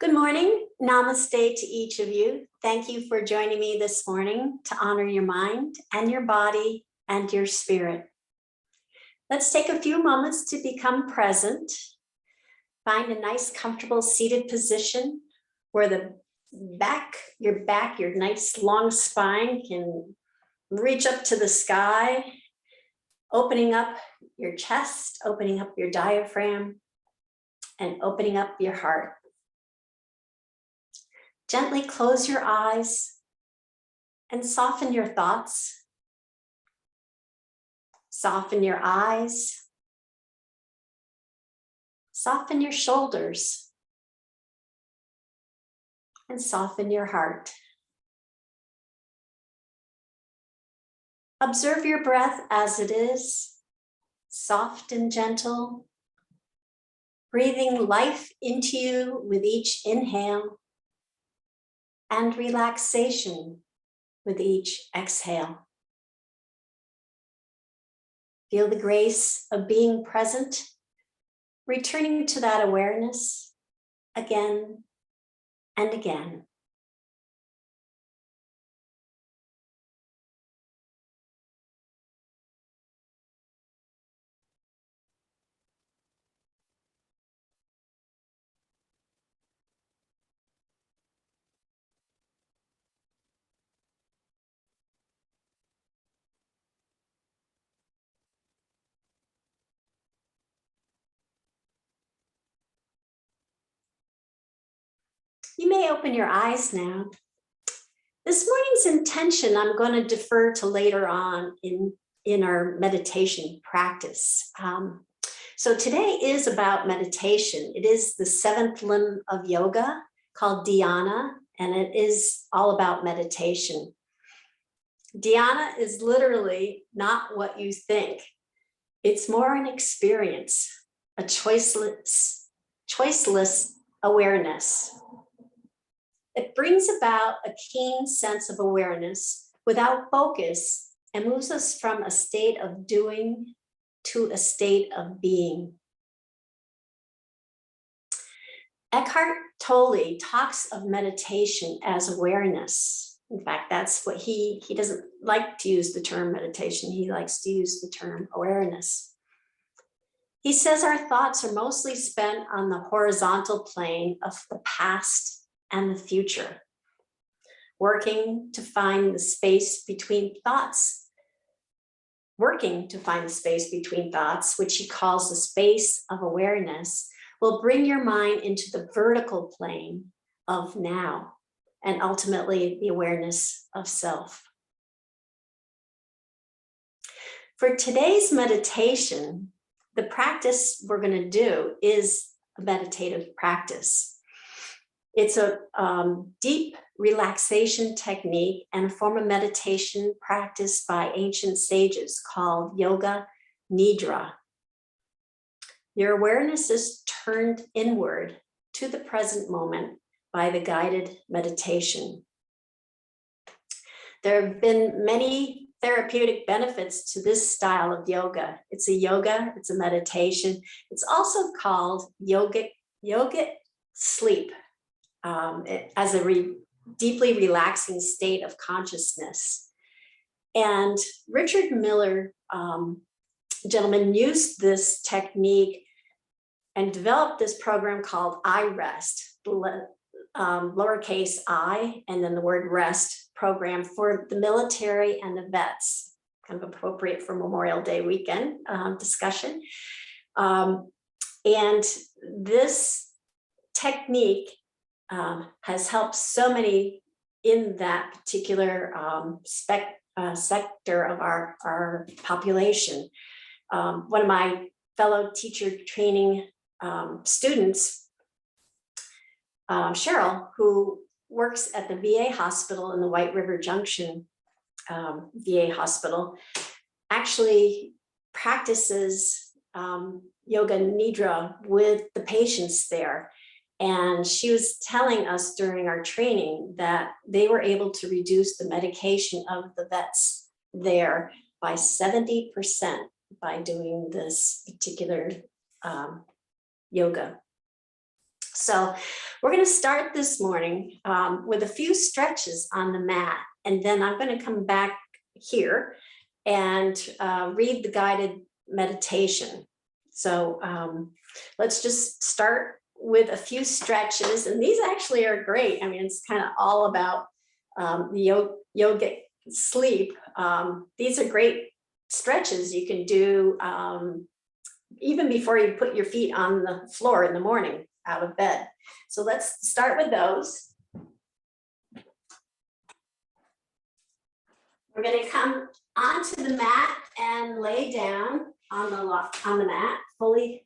Good morning. Namaste to each of you. Thank you for joining me this morning to honor your mind and your body and your spirit. Let's take a few moments to become present. Find a nice, comfortable seated position where your nice long spine can reach up to the sky, opening up your chest, opening up your diaphragm, and opening up your heart. Gently close your eyes and soften your thoughts. Soften your eyes. Soften your shoulders. And soften your heart. Observe your breath as it is, soft and gentle, breathing life into you with each inhale and relaxation with each exhale. Feel the grace of being present, returning to that awareness again and again. You may open your eyes now. This morning's intention I'm going to defer to later on in our meditation practice. So today is about meditation. It is the seventh limb of yoga called Dhyana, and it is all about meditation. Dhyana is literally not what you think. It's more an experience, a choiceless awareness. It brings about a keen sense of awareness without focus and moves us from a state of doing to a state of being. Eckhart Tolle talks of meditation as awareness. In fact, that's what he doesn't like to use the term meditation. He likes to use the term awareness. He says our thoughts are mostly spent on the horizontal plane of the past and the future, working to find the space between thoughts, which he calls the space of awareness, will bring your mind into the vertical plane of now, and ultimately the awareness of self. For today's meditation, the practice we're going to do is a meditative practice. It's a deep relaxation technique and a form of meditation practiced by ancient sages called Yoga Nidra. Your awareness is turned inward to the present moment by the guided meditation. There have been many therapeutic benefits to this style of yoga. It's a meditation. It's also called yogic sleep. As a deeply relaxing state of consciousness. And Richard Miller, gentleman, used this technique and developed this program called iRest, lowercase I, and then the word rest program for the military and the vets, kind of appropriate for Memorial Day weekend discussion. And this technique has helped so many in that particular sector of our population. One of my fellow teacher training students, Cheryl, who works at the VA hospital in the White River Junction VA hospital, actually practices Yoga Nidra with the patients there. And she was telling us during our training that they were able to reduce the medication of the vets there by 70% by doing this particular yoga. So we're going to start this morning with a few stretches on the mat, and then I'm going to come back here and read the guided meditation. So let's just start with a few stretches, and these actually are great. I mean, it's kind of all about the yogic sleep. These are great stretches you can do even before you put your feet on the floor in the morning out of bed. So let's start with those. We're going to come onto the mat and lay down on the mat, fully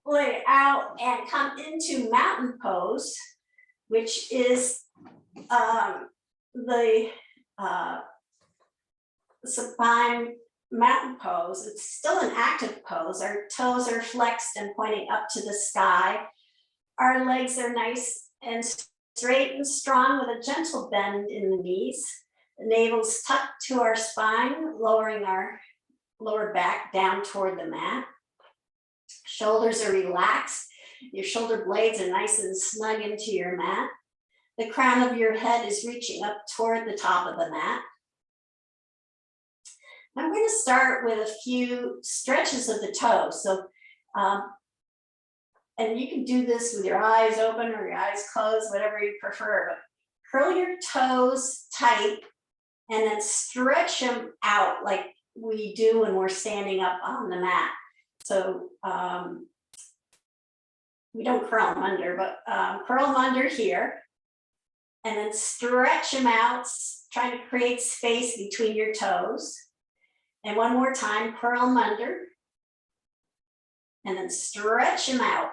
lay out and come into mountain pose, which is the supine mountain pose. It's still an active pose. Our toes are flexed and pointing up to the sky. Our legs are nice and straight and strong with a gentle bend in the knees. The navel's tucked to our spine, lowering our lower back down toward the mat. Shoulders are relaxed. Your shoulder blades are nice and snug into your mat. The crown of your head is reaching up toward the top of the mat. I'm going to start with a few stretches of the toes. So, and you can do this with your eyes open or your eyes closed, whatever you prefer. But curl your toes tight and then stretch them out like we do when we're standing up on the mat. So we don't curl them under, but curl them under here and then stretch them out, trying to create space between your toes. And one more time, curl them under and then stretch them out.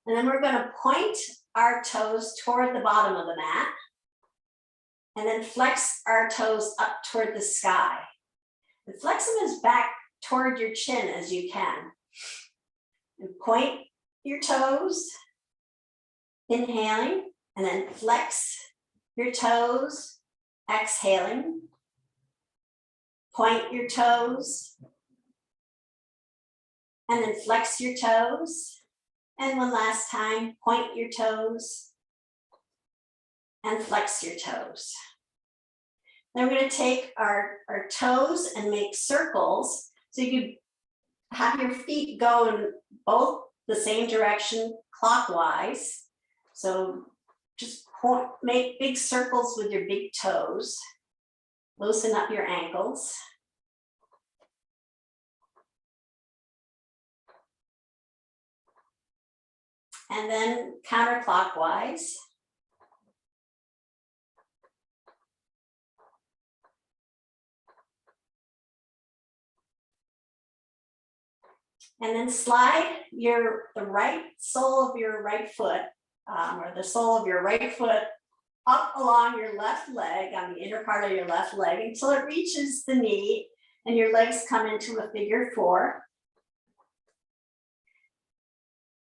And then we're going to point our toes toward the bottom of the mat and then flex our toes up toward the sky. And flex them as back toward your chin as you can. And point your toes, inhaling, and then flex your toes, exhaling. Point your toes, and then flex your toes. And one last time, point your toes and flex your toes. Then we're going to take our toes and make circles. So you can have your feet go in both the same direction clockwise. So just make big circles with your big toes. Loosen up your ankles. And then counterclockwise. And then slide the right sole of your right foot, or the sole of your right foot up along your left leg, on the inner part of your left leg, until it reaches the knee and your legs come into a figure four.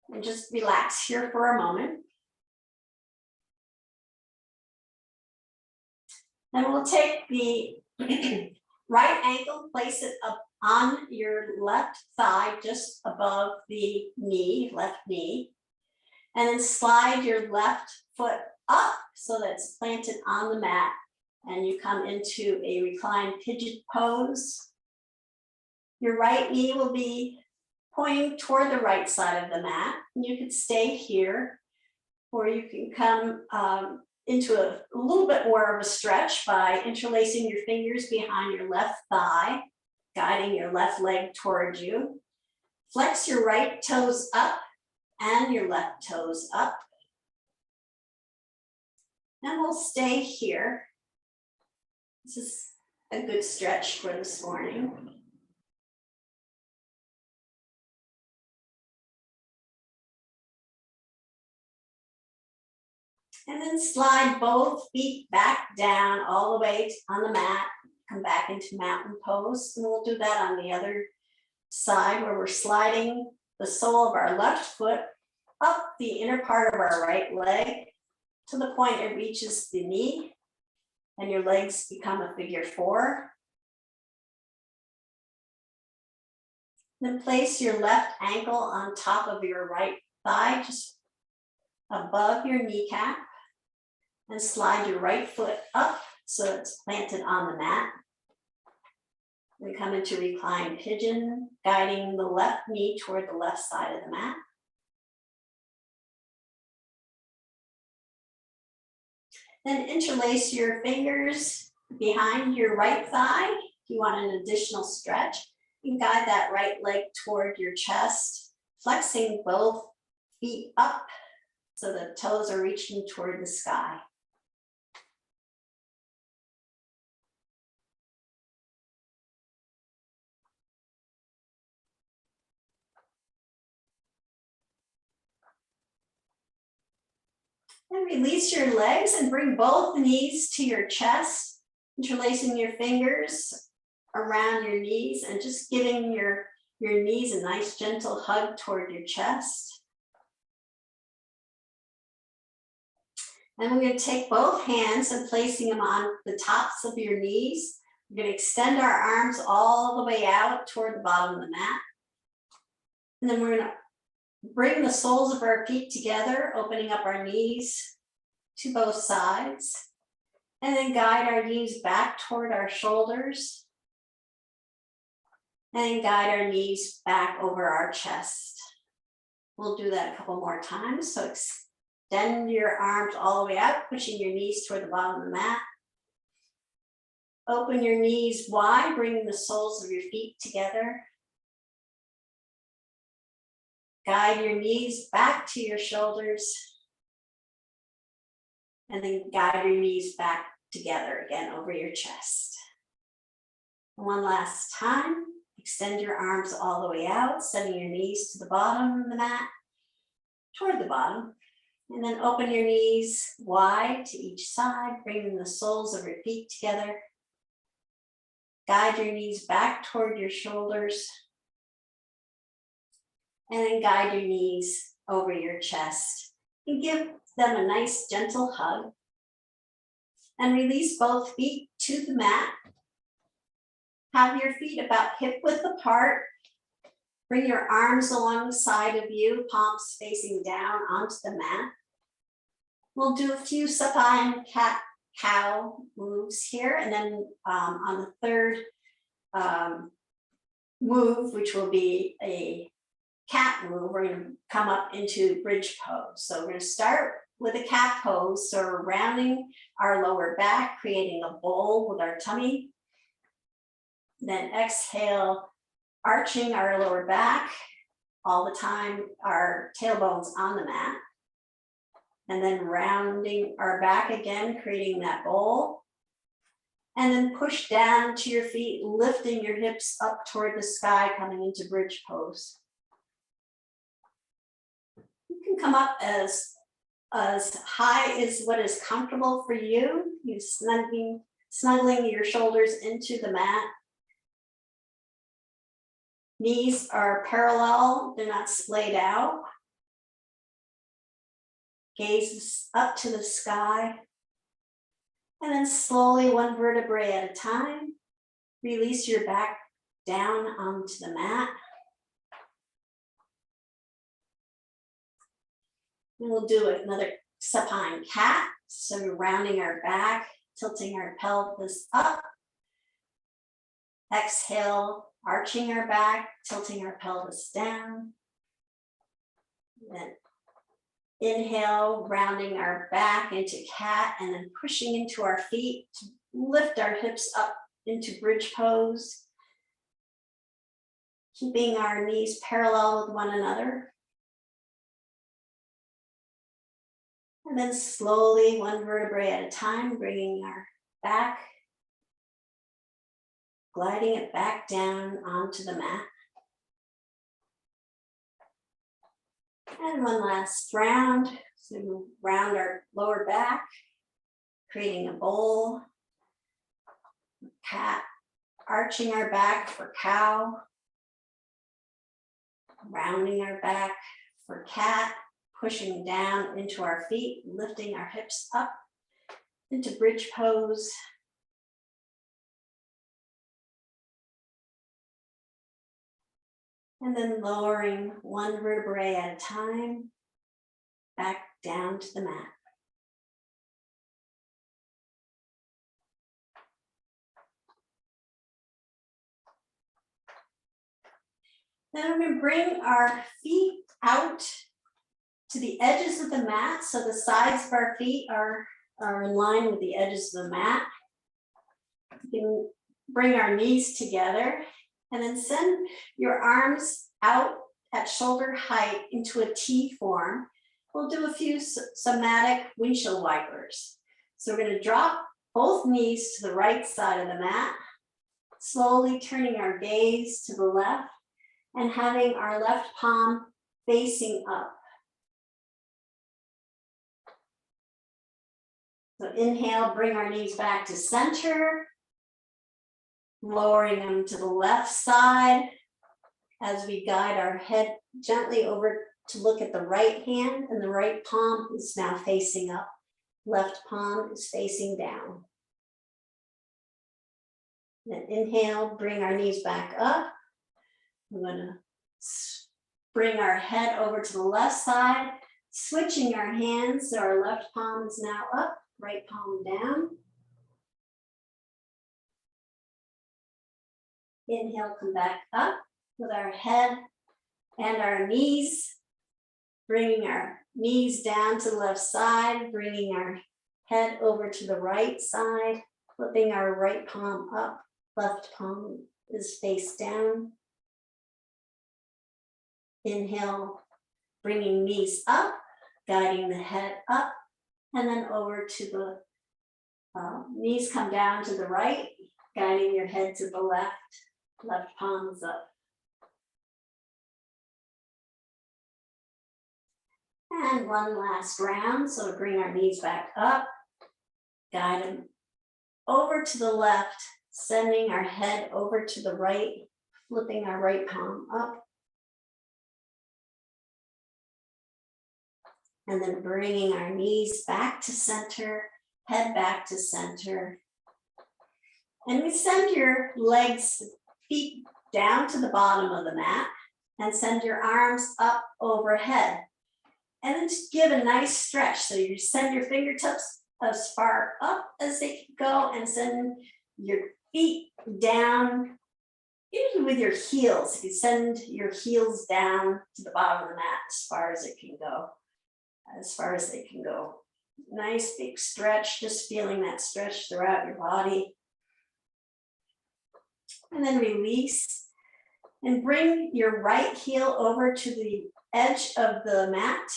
And just relax here for a moment. Then we'll take the right ankle, place it up on your left thigh, just above the knee, left knee. And then slide your left foot up so that it's planted on the mat. And you come into a reclined pigeon pose. Your right knee will be pointing toward the right side of the mat. And you can stay here, or you can come into a little bit more of a stretch by interlacing your fingers behind your left thigh, guiding your left leg towards you. Flex your right toes up and your left toes up. And we'll stay here. This is a good stretch for this morning. And then slide both feet back down all the way on the mat. Come back into mountain pose. And we'll do that on the other side, where we're sliding the sole of our left foot up the inner part of our right leg to the point it reaches the knee, and your legs become a figure four. Then place your left ankle on top of your right thigh, just above your kneecap, and slide your right foot up so it's planted on the mat. Then come into Recline Pigeon, guiding the left knee toward the left side of the mat. Then interlace your fingers behind your right thigh. If you want an additional stretch, you can guide that right leg toward your chest, flexing both feet up so the toes are reaching toward the sky. Then release your legs and bring both knees to your chest, interlacing your fingers around your knees and just giving your knees a nice gentle hug toward your chest. And we're going to take both hands and placing them on the tops of your knees. We're going to extend our arms all the way out toward the bottom of the mat. And then we're going to bring the soles of our feet together, opening up our knees to both sides. And then guide our knees back toward our shoulders. And then guide our knees back over our chest. We'll do that a couple more times. So extend your arms all the way out, pushing your knees toward the bottom of the mat. Open your knees wide, bringing the soles of your feet together. Guide your knees back to your shoulders. And then guide your knees back together again over your chest. One last time, extend your arms all the way out, sending your knees to the bottom of the mat, toward the bottom. And then open your knees wide to each side, bringing the soles of your feet together. Guide your knees back toward your shoulders. And then guide your knees over your chest. And give them a nice gentle hug. And release both feet to the mat. Have your feet about hip width apart. Bring your arms along the side of you, palms facing down onto the mat. We'll do a few supine cat-cow moves here, and then on the third move, which will be a cat move, we're going to come up into bridge pose. So we're going to start with a cat pose, so we're rounding our lower back, creating a bowl with our tummy. Then exhale, arching our lower back all the time, our tailbones on the mat. And then rounding our back again, creating that bowl. And then push down to your feet, lifting your hips up toward the sky, coming into bridge pose. You can come up as high as what is comfortable for you. You snuggling your shoulders into the mat. Knees are parallel, they're not splayed out. Gaze up to the sky. And then slowly, one vertebrae at a time, release your back down onto the mat. And we'll do another supine cat. So we're rounding our back, tilting our pelvis up. Exhale, arching our back, tilting our pelvis down. Then inhale, rounding our back into cat, and then pushing into our feet to lift our hips up into bridge pose. Keeping our knees parallel with one another. And then slowly, one vertebrae at a time, bringing our back, gliding it back down onto the mat. And one last round. So we round our lower back, creating a bowl. Cat, arching our back for cow. Rounding our back for cat, pushing down into our feet, lifting our hips up into bridge pose. And then lowering one vertebrae at a time, back down to the mat. Then we're going to bring our feet out to the edges of the mat. So the sides of our feet are in line with the edges of the mat. You can bring our knees together and then send your arms out at shoulder height into a T form. We'll do a few somatic windshield wipers. So we're going to drop both knees to the right side of the mat, slowly turning our gaze to the left and having our left palm facing up. So inhale, bring our knees back to center, lowering them to the left side as we guide our head gently over to look at the right hand, and the right palm is now facing up. Left palm is facing down. Then inhale, bring our knees back up. We're going to bring our head over to the left side, switching our hands so our left palm is now up, right palm down. Inhale, come back up with our head and our knees, bringing our knees down to the left side, bringing our head over to the right side, flipping our right palm up, left palm is face down. Inhale, bringing knees up, guiding the head up, and then over to the knees come down to the right, guiding your head to the left, left palm is up. And one last round, so bring our knees back up, guide them over to the left, sending our head over to the right, flipping our right palm up. And then bringing our knees back to center, head back to center. And we send your legs, feet down to the bottom of the mat and send your arms up overhead. And then just give a nice stretch. So you send your fingertips as far up as they can go and send your feet down, usually with your heels. You send your heels down to the bottom of the mat as far as it can go. As far as they can go. Nice big stretch, just feeling that stretch throughout your body. And then release and bring your right heel over to the edge of the mat.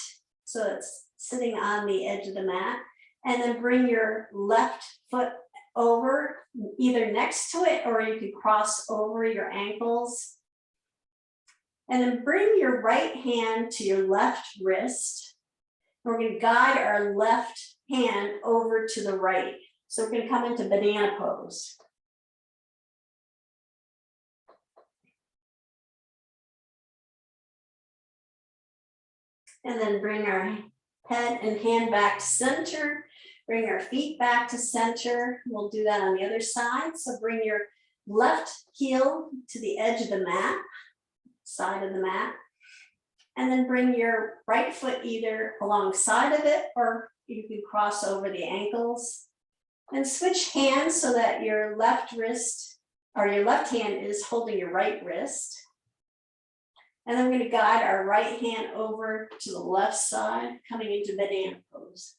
So it's sitting on the edge of the mat. And then bring your left foot over, either next to it or you can cross over your ankles. And then bring your right hand to your left wrist. We're going to guide our left hand over to the right. So we're going to come into banana pose. And then bring our head and hand back to center. Bring our feet back to center. We'll do that on the other side. So bring your left heel to the edge of the mat, side of the mat. And then bring your right foot either alongside of it or you can cross over the ankles. And switch hands so that your left wrist or your left hand is holding your right wrist. And then we're going to guide our right hand over to the left side, coming into banana pose.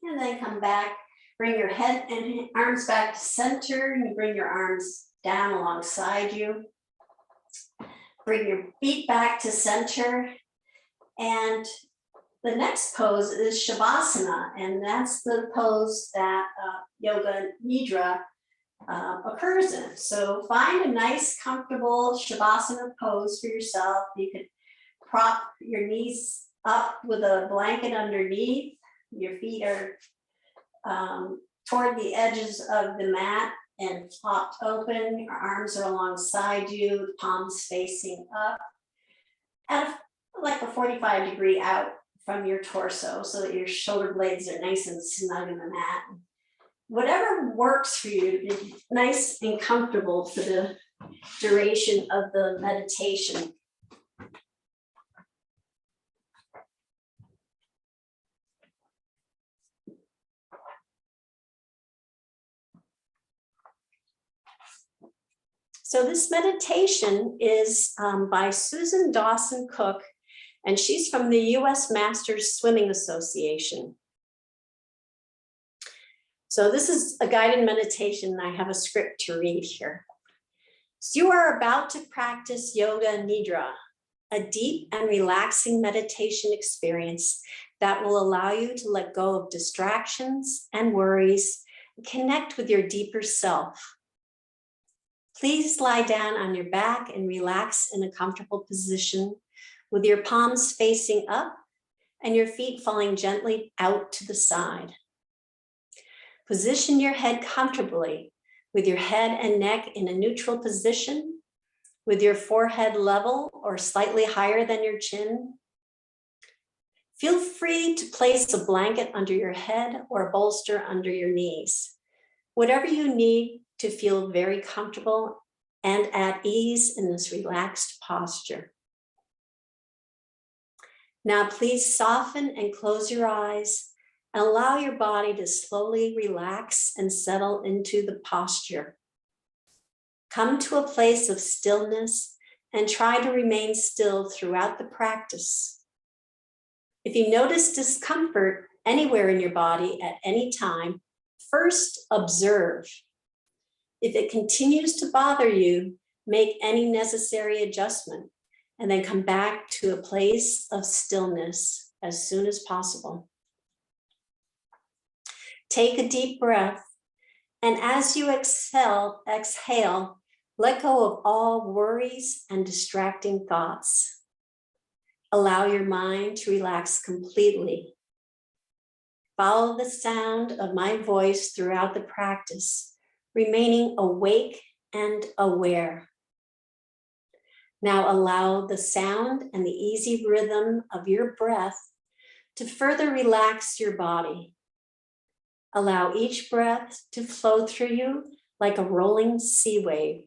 And then come back, bring your head and arms back to center, and you bring your arms down alongside you. Bring your feet back to center. And the next pose is Shavasana, and that's the pose that Yoga Nidra occurs in. So find a nice, comfortable Shavasana pose for yourself. You could prop your knees up with a blanket underneath. Your feet are toward the edges of the mat, and flopped open. Your arms are alongside you, palms facing up at like a 45-degree out from your torso so that your shoulder blades are nice and snug in the mat. Whatever works for you to be nice and comfortable for the duration of the meditation. So this meditation is by Susan Dawson Cook, and she's from the U.S. Masters Swimming Association. So this is a guided meditation, and I have a script to read here. So you are about to practice Yoga Nidra, a deep and relaxing meditation experience that will allow you to let go of distractions and worries and connect with your deeper self. Please lie down on your back and relax in a comfortable position with your palms facing up and your feet falling gently out to the side. Position your head comfortably with your head and neck in a neutral position, with your forehead level or slightly higher than your chin. Feel free to place a blanket under your head or a bolster under your knees. Whatever you need to feel very comfortable and at ease in this relaxed posture. Now please soften and close your eyes and allow your body to slowly relax and settle into the posture. Come to a place of stillness and try to remain still throughout the practice. If you notice discomfort anywhere in your body at any time, first observe. If it continues to bother you, make any necessary adjustment and then come back to a place of stillness as soon as possible. Take a deep breath, and as you exhale, let go of all worries and distracting thoughts. Allow your mind to relax completely. Follow the sound of my voice throughout the practice, remaining awake and aware. Now allow the sound and the easy rhythm of your breath to further relax your body. Allow each breath to flow through you like a rolling sea wave.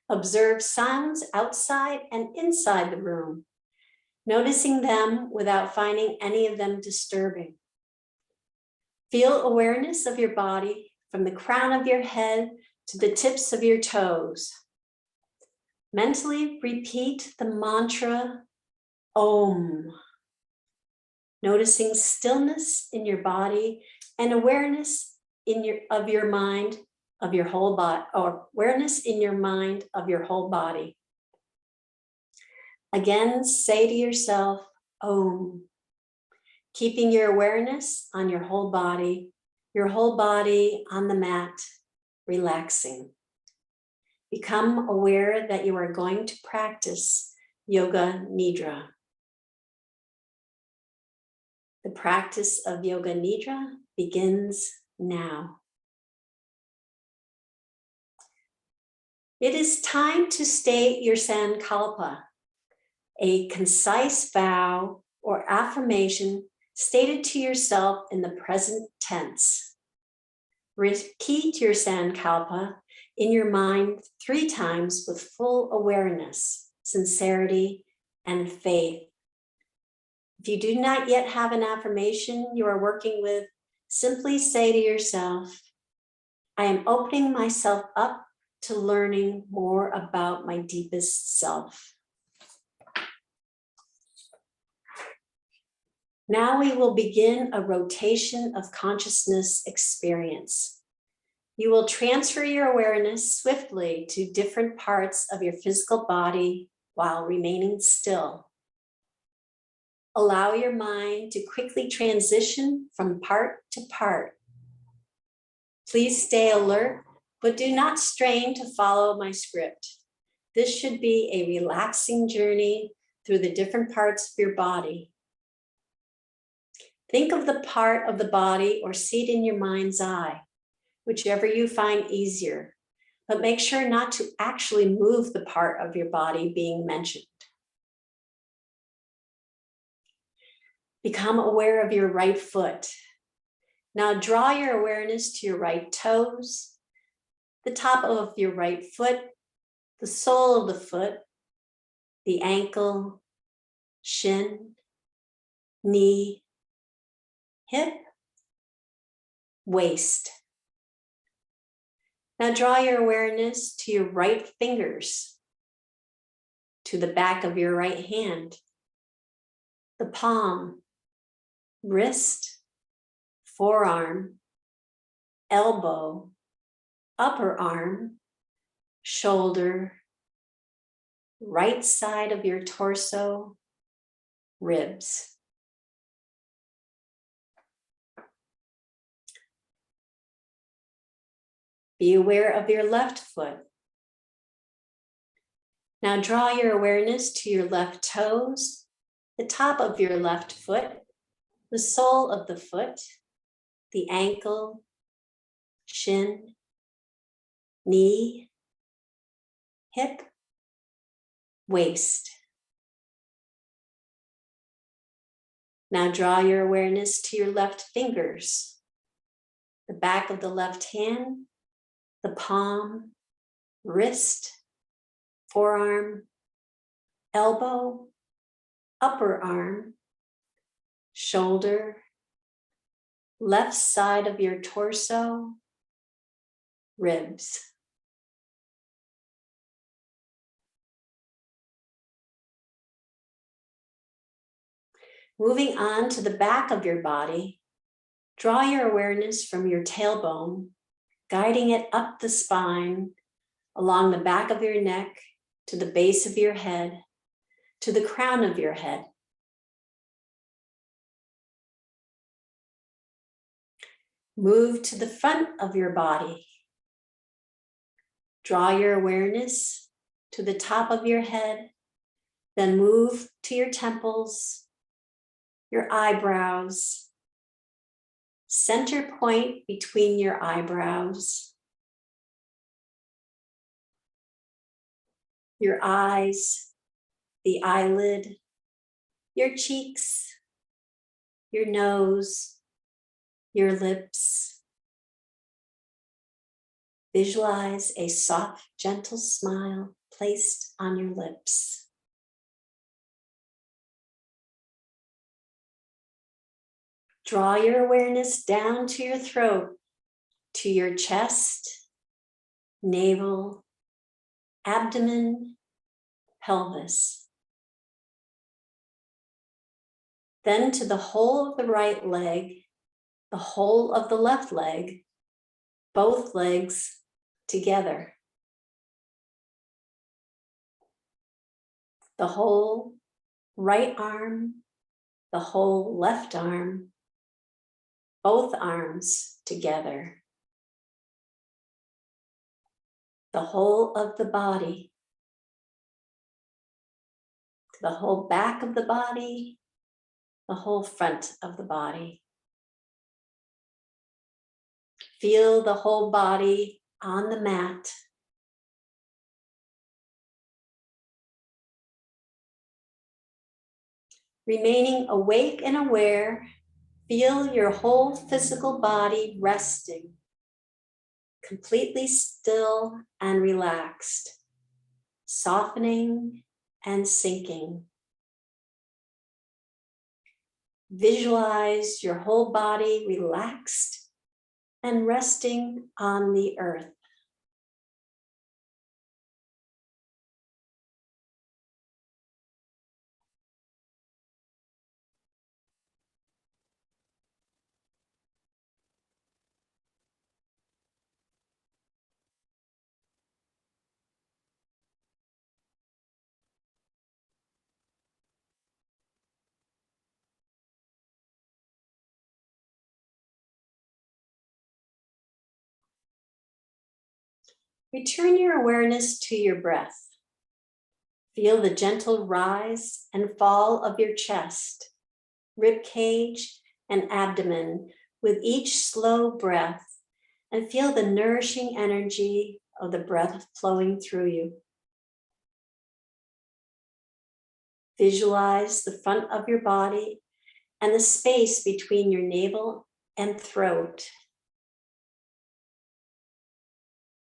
Observe sounds outside and inside the room, noticing them without finding any of them disturbing. Feel awareness of your body from the crown of your head to the tips of your toes. Mentally repeat the mantra, Om, noticing stillness in your body and awareness of your mind of your whole body, or awareness in your mind of your whole body. Again, say to yourself, Om, keeping your awareness on your whole body on the mat, relaxing. Become aware that you are going to practice Yoga Nidra. The practice of Yoga Nidra begins now. It is time to state your Sankalpa, a concise vow or affirmation stated to yourself in the present tense. Repeat your Sankalpa in your mind 3 times with full awareness, sincerity, and faith. If you do not yet have an affirmation you are working with, simply say to yourself, I am opening myself up to learning more about my deepest self. Now we will begin a rotation of consciousness experience. You will transfer your awareness swiftly to different parts of your physical body while remaining still. Allow your mind to quickly transition from part to part. Please stay alert, but do not strain to follow my script. This should be a relaxing journey through the different parts of your body. Think of the part of the body or seat in your mind's eye, whichever you find easier, but make sure not to actually move the part of your body being mentioned. Become aware of your right foot. Now draw your awareness to your right toes, the top of your right foot, the sole of the foot, the ankle, shin, knee, hip, waist. Now draw your awareness to your right fingers, to the back of your right hand, the palm, wrist, forearm, elbow, upper arm, shoulder, right side of your torso, ribs. Be aware of your left foot. Now draw your awareness to your left toes, the top of your left foot, the sole of the foot, the ankle, shin, knee, hip, waist. Now draw your awareness to your left fingers, the back of the left hand, the palm, wrist, forearm, elbow, upper arm, shoulder, left side of your torso, ribs. Moving on to the back of your body, draw your awareness from your tailbone, guiding it up the spine, along the back of your neck, to the base of your head, to the crown of your head. Move to the front of your body. Draw your awareness to the top of your head, then move to your temples, your eyebrows, center point between your eyebrows, your eyes, the eyelid, your cheeks, your nose, your lips. Visualize a soft, gentle smile placed on your lips. Draw your awareness down to your throat, to your chest, navel, abdomen, pelvis. Then to the whole of the right leg, the whole of the left leg, both legs together. The whole right arm, the whole left arm, both arms together. The whole of the body, the whole back of the body, the whole front of the body. Feel the whole body on the mat. Remaining awake and aware, feel your whole physical body resting, completely still and relaxed, softening and sinking. Visualize your whole body relaxed and resting on the earth. Return your awareness to your breath. Feel the gentle rise and fall of your chest, rib cage, and abdomen with each slow breath, and feel the nourishing energy of the breath flowing through you. Visualize the front of your body and the space between your navel and throat.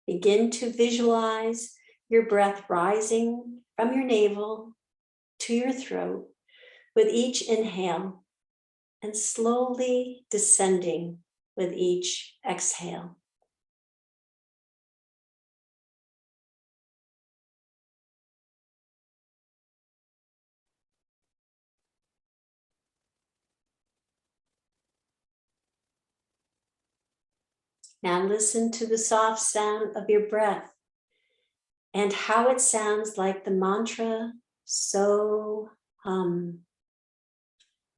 Begin to visualize your breath rising from your navel to your throat with each inhale and slowly descending with each exhale. Now listen to the soft sound of your breath and how it sounds like the mantra so hum.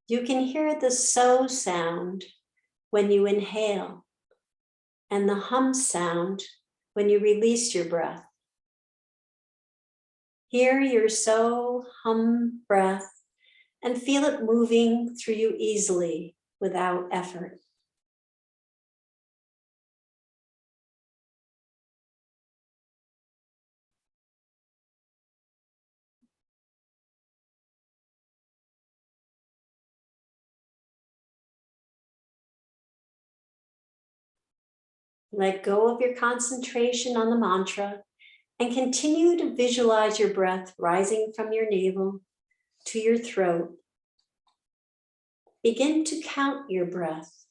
You can hear the so sound when you inhale and the hum sound when you release your breath. Hear your so hum breath and feel it moving through you easily without effort. Let go of your concentration on the mantra and continue to visualize your breath rising from your navel to your throat. Begin to count your breath.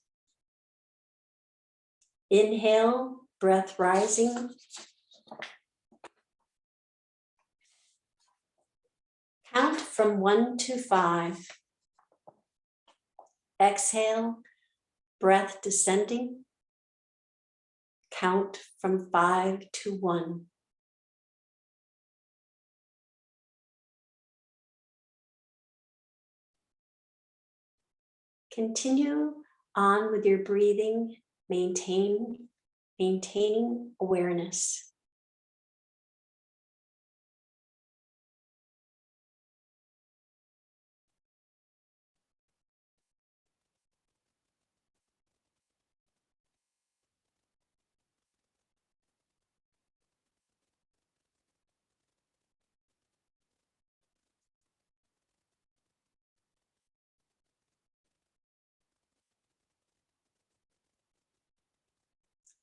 Inhale, breath rising. Count from 1 to 5. Exhale, breath descending. Count from 5 to 1. Continue on with your breathing, maintaining awareness.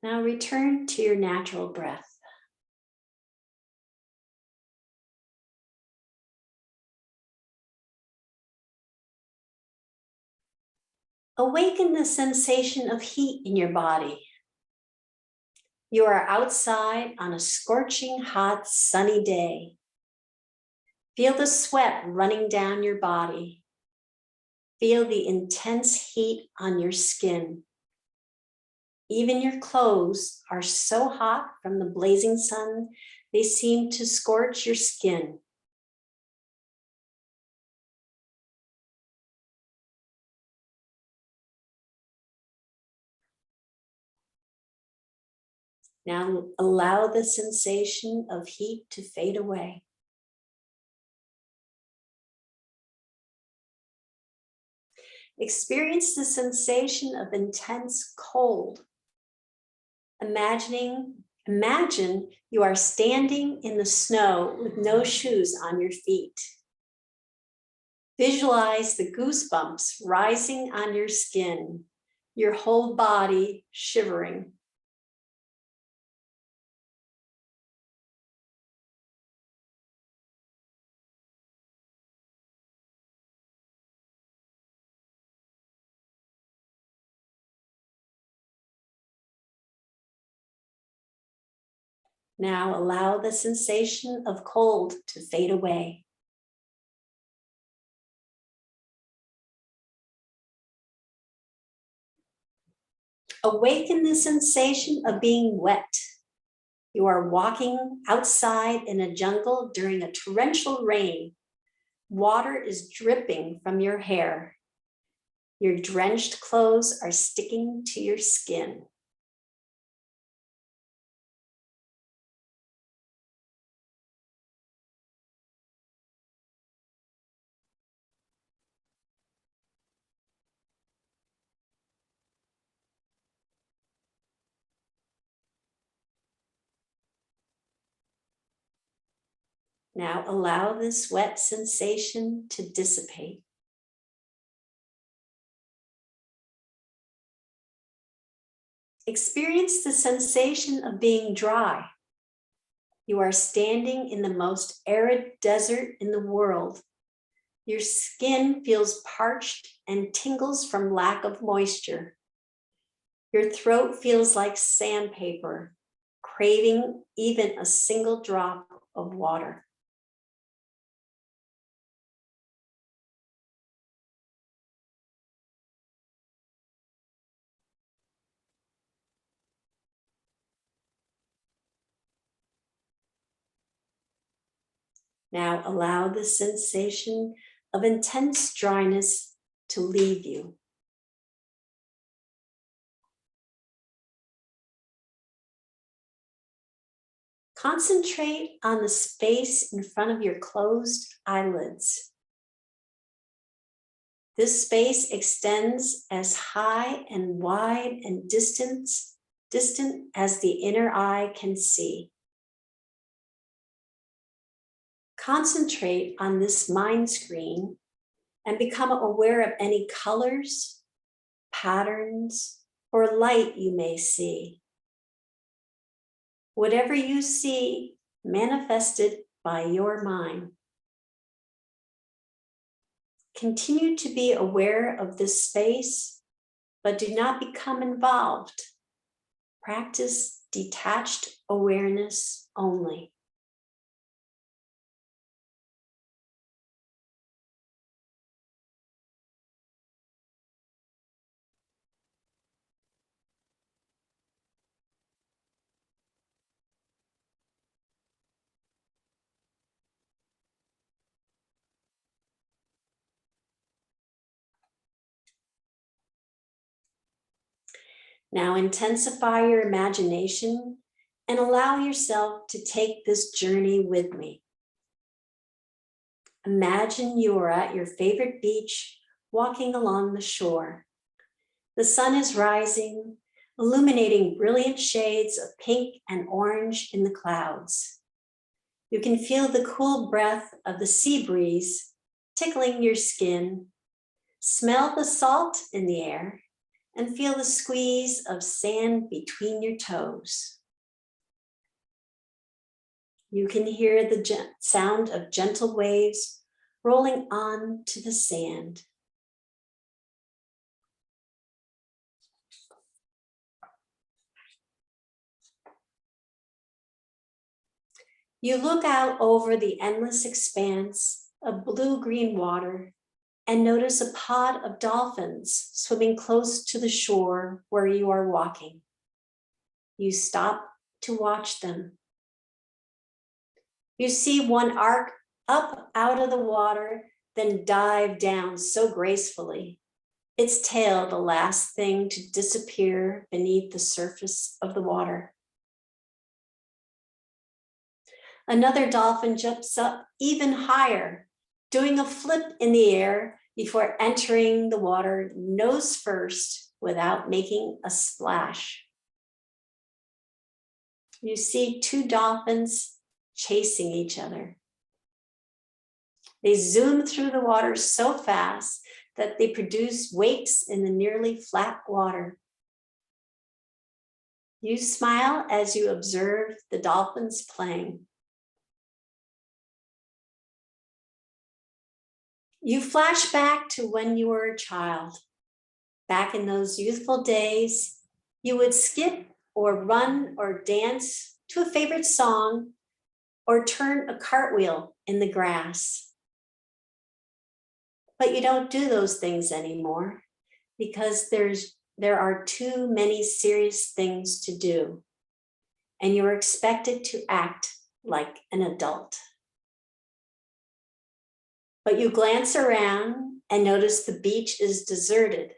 Now return to your natural breath. Awaken the sensation of heat in your body. You are outside on a scorching hot sunny day. Feel the sweat running down your body. Feel the intense heat on your skin. Even your clothes are so hot from the blazing sun, they seem to scorch your skin. Now allow the sensation of heat to fade away. Experience the sensation of intense cold. Imagine you are standing in the snow with no shoes on your feet. Visualize the goosebumps rising on your skin, your whole body shivering. Now allow the sensation of cold to fade away. Awaken the sensation of being wet. You are walking outside in a jungle during a torrential rain. Water is dripping from your hair. Your drenched clothes are sticking to your skin. Now allow this wet sensation to dissipate. Experience the sensation of being dry. You are standing in the most arid desert in the world. Your skin feels parched and tingles from lack of moisture. Your throat feels like sandpaper, craving even a single drop of water. Now allow the sensation of intense dryness to leave you. Concentrate on the space in front of your closed eyelids. This space extends as high and wide and distant as the inner eye can see. Concentrate on this mind screen and become aware of any colors, patterns, or light you may see. Whatever you see, manifested by your mind. Continue to be aware of this space, but do not become involved. Practice detached awareness only. Now intensify your imagination and allow yourself to take this journey with me. Imagine you are at your favorite beach, walking along the shore. The sun is rising, illuminating brilliant shades of pink and orange in the clouds. You can feel the cool breath of the sea breeze tickling your skin, smell the salt in the air, and feel the squeeze of sand between your toes. You can hear the sound of gentle waves rolling on to the sand. You look out over the endless expanse of blue-green water and notice a pod of dolphins swimming close to the shore where you are walking. You stop to watch them. You see one arc up out of the water, then dive down so gracefully, its tail the last thing to disappear beneath the surface of the water. Another dolphin jumps up even higher, doing a flip in the air before entering the water nose first without making a splash. You see two dolphins chasing each other. They zoom through the water so fast that they produce wakes in the nearly flat water. You smile as you observe the dolphins playing. You flash back to when you were a child. Back in those youthful days, you would skip or run or dance to a favorite song or turn a cartwheel in the grass. But you don't do those things anymore because there are too many serious things to do, and you're expected to act like an adult. But you glance around and notice the beach is deserted.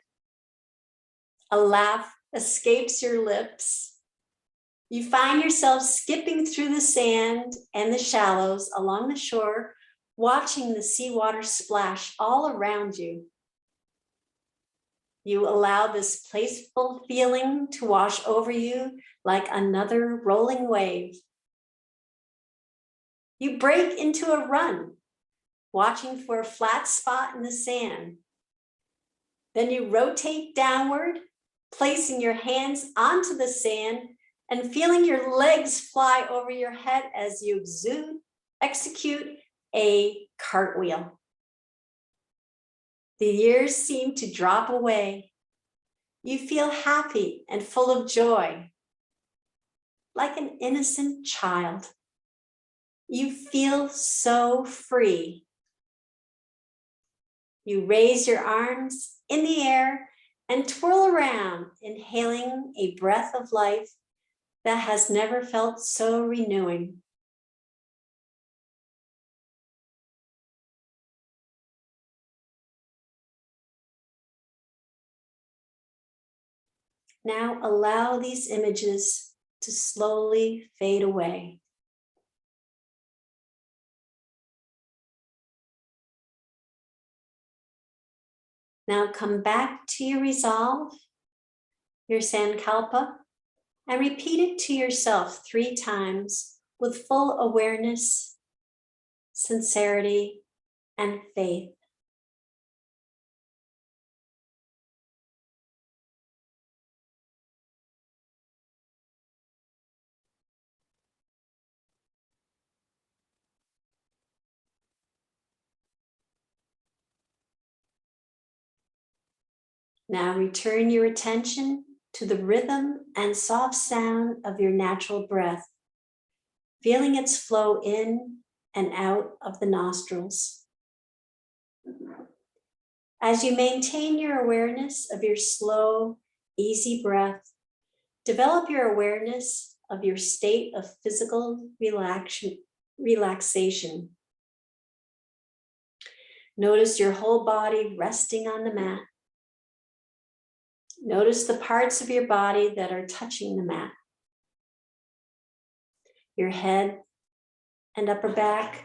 A laugh escapes your lips. You find yourself skipping through the sand and the shallows along the shore, watching the seawater splash all around you. You allow this playful feeling to wash over you like another rolling wave. You break into a run, watching for a flat spot in the sand. Then you rotate downward, placing your hands onto the sand and feeling your legs fly over your head as you execute a cartwheel. The years seem to drop away. You feel happy and full of joy, like an innocent child. You feel so free. You raise your arms in the air and twirl around, inhaling a breath of life that has never felt so renewing. Now allow these images to slowly fade away. Now come back to your resolve, your sankalpa, and repeat it to yourself 3 times with full awareness, sincerity, and faith. Now return your attention to the rhythm and soft sound of your natural breath, feeling its flow in and out of the nostrils. As you maintain your awareness of your slow, easy breath, develop your awareness of your state of physical relaxation. Notice your whole body resting on the mat. Notice the parts of your body that are touching the mat. Your head and upper back,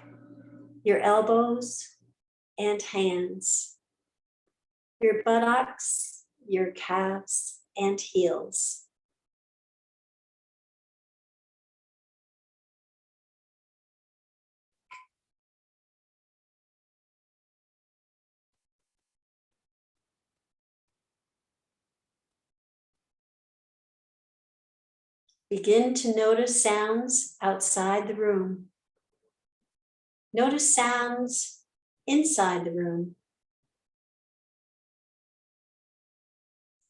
your elbows and hands, your buttocks, your calves and heels. Begin to notice sounds outside the room. Notice sounds inside the room.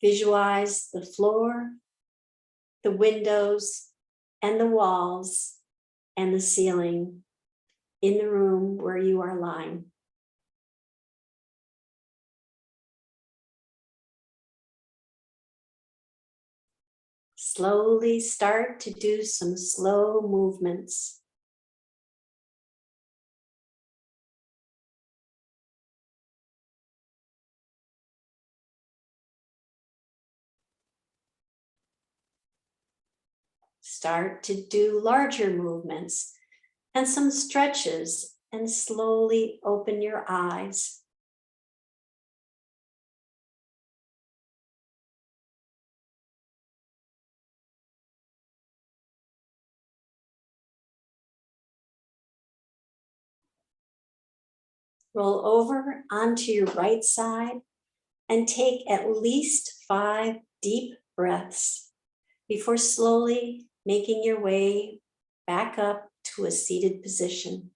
Visualize the floor, the windows, and the walls, and the ceiling in the room where you are lying. Slowly start to do some slow movements. Start to do larger movements and some stretches, and slowly open your eyes. Roll over onto your right side and take at least 5 deep breaths before slowly making your way back up to a seated position.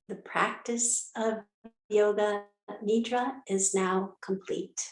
The practice of Yoga Nidra is now complete.